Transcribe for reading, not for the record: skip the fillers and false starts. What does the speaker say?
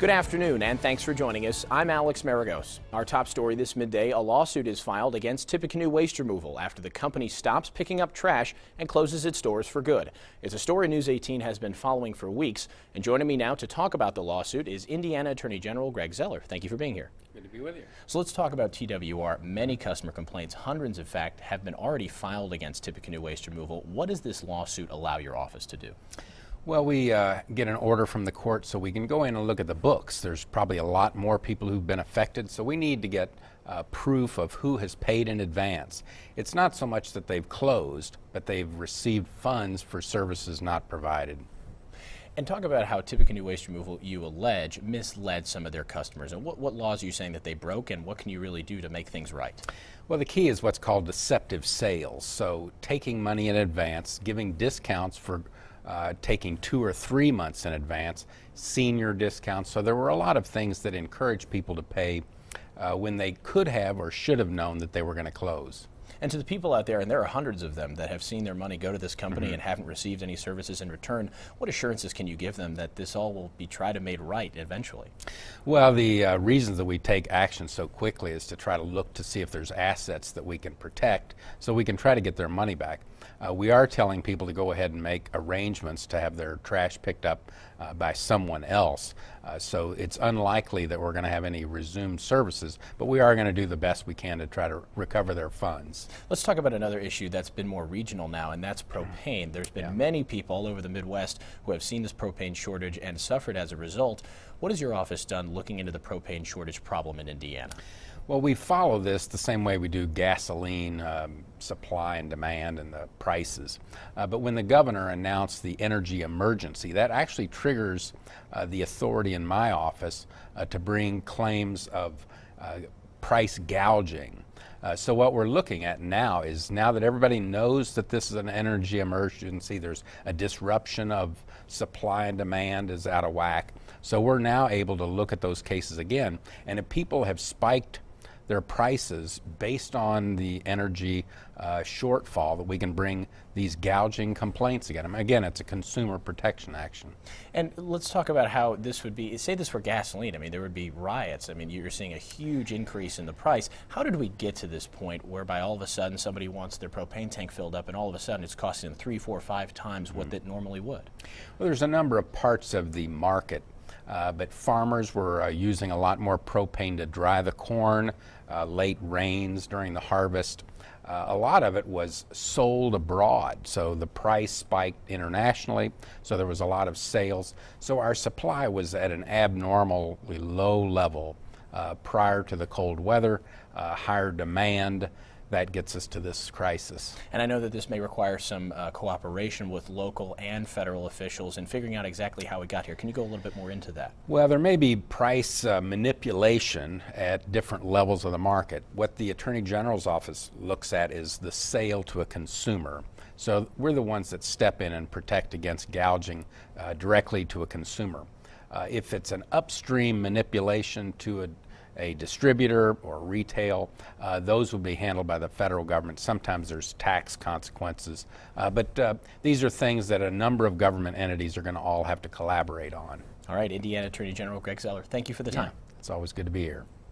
Good afternoon, and thanks for joining us. I'm Alex Maragos. Our top story this midday, a lawsuit is filed against Tippecanoe Waste Removal after the company stops picking up trash and closes its doors for good. It's a story News 18 has been following for weeks, and joining me now to talk about the lawsuit is Indiana Attorney General Greg Zoeller. Thank you for being here. Good to be with you. So let's talk about TWR. Many customer complaints, hundreds in fact, have been already filed against Tippecanoe Waste Removal. What does this lawsuit allow your office to do? Well, we get an order from the court so we can go in and look at the books. There's probably a lot more people who've been affected, so we need to get proof of who has paid in advance. It's not so much that they've closed, but they've received funds for services not provided. And talk about how Tippecanoe Waste Removal, you allege, misled some of their customers. And what laws are you saying that they broke, and what can you really do to make things right? Well, the key is what's called deceptive sales. So taking money in advance, giving discounts for taking 2 or 3 months in advance, senior discounts. So there were a lot of things that encouraged people to pay when they could have or should have known that they were going to close. And to the people out there, and there are hundreds of them that have seen their money go to this company and haven't received any services in return, what assurances can you give them that this all will be tried and made right eventually? Well, the reasons that we take action so quickly is to try to look to see if there's assets that we can protect so we can try to get their money back. We are telling people to go ahead and make arrangements to have their trash picked up by someone else. So it's unlikely that we're going to have any resumed services, but we are going to do the best we can to try to recover their funds. Let's talk about another issue that's been more regional now, and that's propane. There's been many people all over the Midwest who have seen this propane shortage and suffered as a result. What has your office done looking into the propane shortage problem in Indiana? Well, we follow this the same way we do gasoline supply and demand and the prices. But when the governor announced the energy emergency, that actually triggers the authority in my office to bring claims of price gouging. So what we're looking at now is, now that everybody knows that this is an energy emergency, there's a disruption of supply and demand is out of whack. So we're now able to look at those cases again. And if people have spiked their prices based on the energy shortfall, that we can bring these gouging complaints again. I mean, again, it's a consumer protection action. And let's talk about how this would be, say this were gasoline, I mean, there would be riots. I mean, you're seeing a huge increase in the price. How did we get to this point whereby all of a sudden somebody wants their propane tank filled up and all of a sudden it's costing them 3, 4, 5 times what it normally would? Well, there's a number of parts of the market. But farmers were using a lot more propane to dry the corn, late rains during the harvest. A lot of it was sold abroad, so the price spiked internationally, so there was a lot of sales. So our supply was at an abnormally low level prior to the cold weather, higher demand. That gets us to this crisis. And I know that this may require some cooperation with local and federal officials in figuring out exactly how we got here. Can you go a little bit more into that? Well, there may be price manipulation at different levels of the market. What the Attorney General's office looks at is the sale to a consumer. So we're the ones that step in and protect against gouging directly to a consumer. If it's an upstream manipulation to a distributor or retail, those will be handled by the federal government. Sometimes there's tax consequences, but these are things that a number of government entities are going to all have to collaborate on. All right, Indiana Attorney General Greg Zoeller, thank you for the time. It's always good to be here.